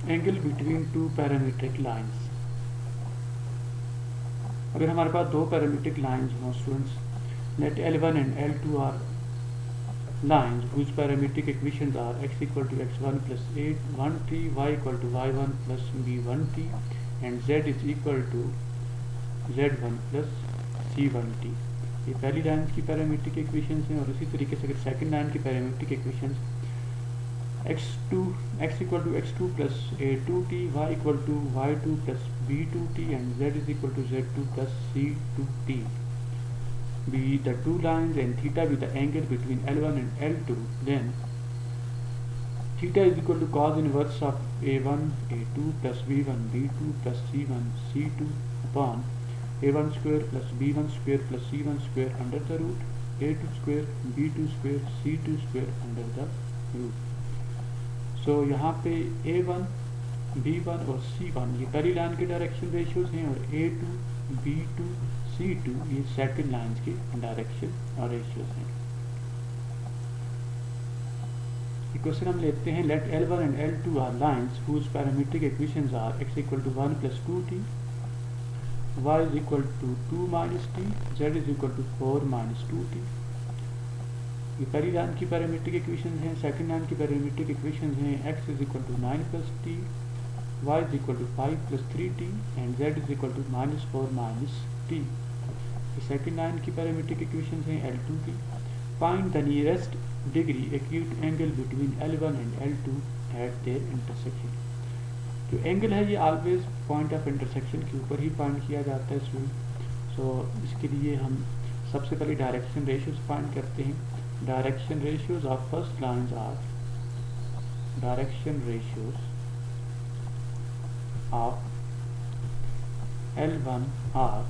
Angle between two parametric lines. अगर हमारे पास दो पैरामीट्रिक लाइंस हों students, let L1 and L2 are lines whose parametric equations are x equal to x1 plus 1t, y equal to y1 plus b1t and z is equal to z1 plus c1t। ये पहली line की parametric equations हैं। और इसी तरीके से अगर second line की parametric equations x equal to x2 plus a2t, y equal to y2 plus b2t and z is equal to z2 plus c2t be the two lines and theta be the angle between L1 and L2, then theta is equal to cos inverse of a1 a2 plus b1 b2 plus c1 c2 upon a1 square plus b1 square plus c1 square under the root a2 square b2 square c2 square under the root। so यहाँ पे a1 b1 और c1 ये पहली line के direction ratios हैं और a2 b2 c2 ये second lines के डायरेक्शन और रेशियोज हैं। क्वेश्चन हम लेते हैं, let L1 and L2 are lines whose parametric equations are x equal to 1 plus 2t, y is equal to 2 minus t, z is equal to 4 minus 2t। ये पहली line की parametric equations हैं। Second line की parametric equations हैं x is equal to 9 plus t, y is equal to 5 plus 3t and z is equal to minus 4 minus t। Second line की parametric equations हैं L2 की। Find the nearest degree acute angle between L1 and L2 eight there intersection. जो angle है ये always point of intersection के ऊपर ही find किया जाता है स्टूडेंट। सो इसके लिए हम सबसे पहले डायरेक्शन रेशियोज फाइंड करते हैं। Direction ratios of first lines are direction ratios of L1 are,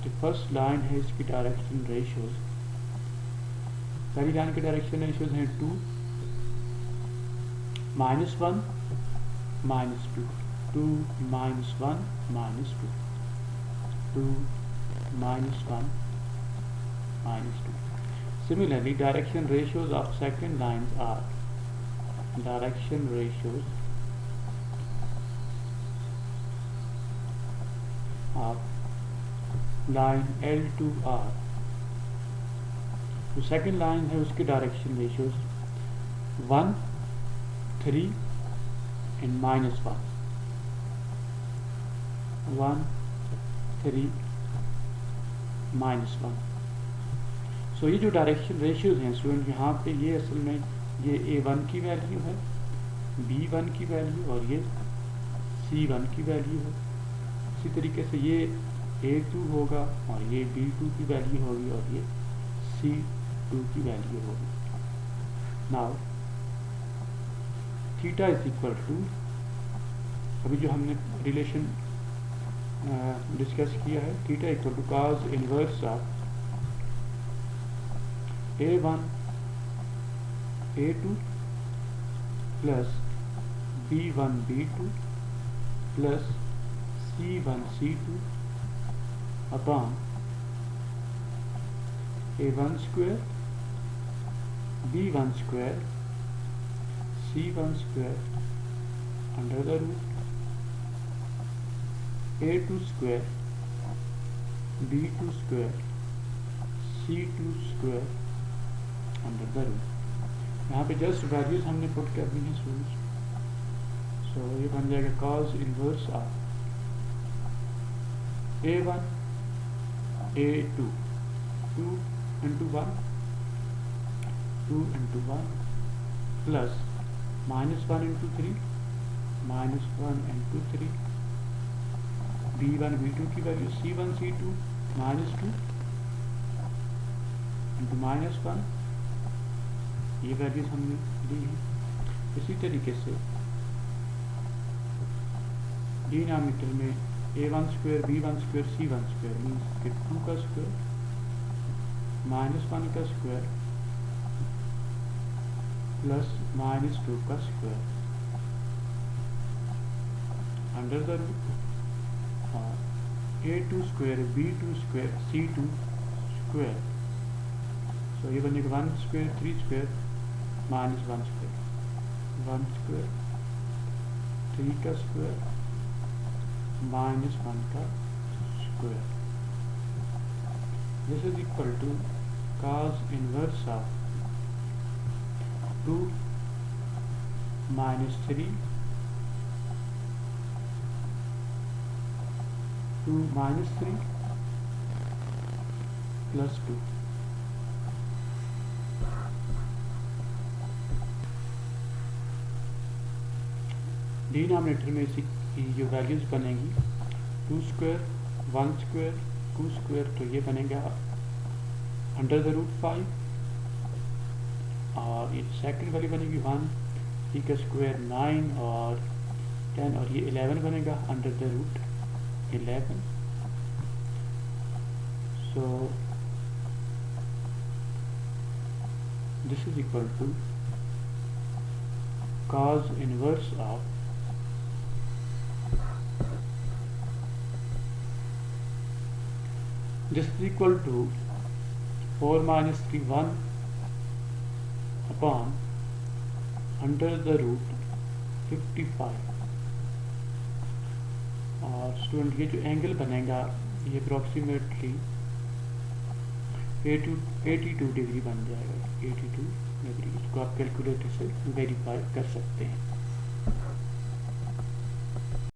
जो फर्स्ट लाइन है इसकी डायरेक्शन रेशियोज, पहली लाइन के डायरेक्शन रेशियोज हैं 2 minus 1 minus 2, 2 minus 1 minus 2, 2 minus 1 minus 2। Similarly, direction ratios of second lines are direction ratios of line L2R, जो second line है उसके direction ratios 1 3 and -1, 1 3 -1। सो ये जो डायरेक्शन रेशियोज हैं स्टूडेंट, यहाँ पे ये असल में ये A1 की वैल्यू है, B1 की वैल्यू और ये C1 की वैल्यू है। इसी तरीके से ये A2 होगा और ये B2 की वैल्यू होगी और ये C2 की वैल्यू होगी। Now theta is equal to, अभी जो हमने रिलेशन डिस्कस किया है, theta equal to cos inverse of A1 A2 plus B1 B2 plus C1 C2 upon A1 square B1 square C1 square under the root A2 square B2 square C2 square under the root. यहाँ पे just values हमने put करनी है students. सो ये बन जाएगा cos inverse of A1 A2, 2 into 1 2 into 1 plus -1 into 3 -1 into 3 B1 B2 की value C1 C2 -2 into -1, ये वैल्यूज हमने दी है। इसी तरीके से डिनोमिनेटर में A1 square B1 square C1 square means कि 2 का स्क्वायर -1 का स्क्वायर प्लस -2 का square under the root A2 square B2 square C2 square. So ये बनेगा 1 स्क्वायर 3 स्क्वायर -1 स्क्वायर 1 स्क्वायर 3 का स्क्वायर माइनस 1 का square. This is equal to cos inverse of 2 minus 3 2 minus 3 plus 2. Denominator में इसी की जो values बनेंगी 2 स्क्वायर 1 स्क्वायर 2 स्क्वायर, तो ये बनेगा अंडर द रूट 5, और ये सेकंड वाली बनेगी 1 का स्क्वायर 9 और 10, और ये 11 बनेगा under the root 11. So this is equal to cos inverse of this is equal to 4 minus 3 1 upon under the root 55. और स्टूडेंट ये जो एंगल बनेगा ये अप्रॉक्सीमेटली 82 डिग्री बन जाएगा. 82 डिग्री, इसको आप कैलकुलेटर से वेरीफाई कर सकते हैं.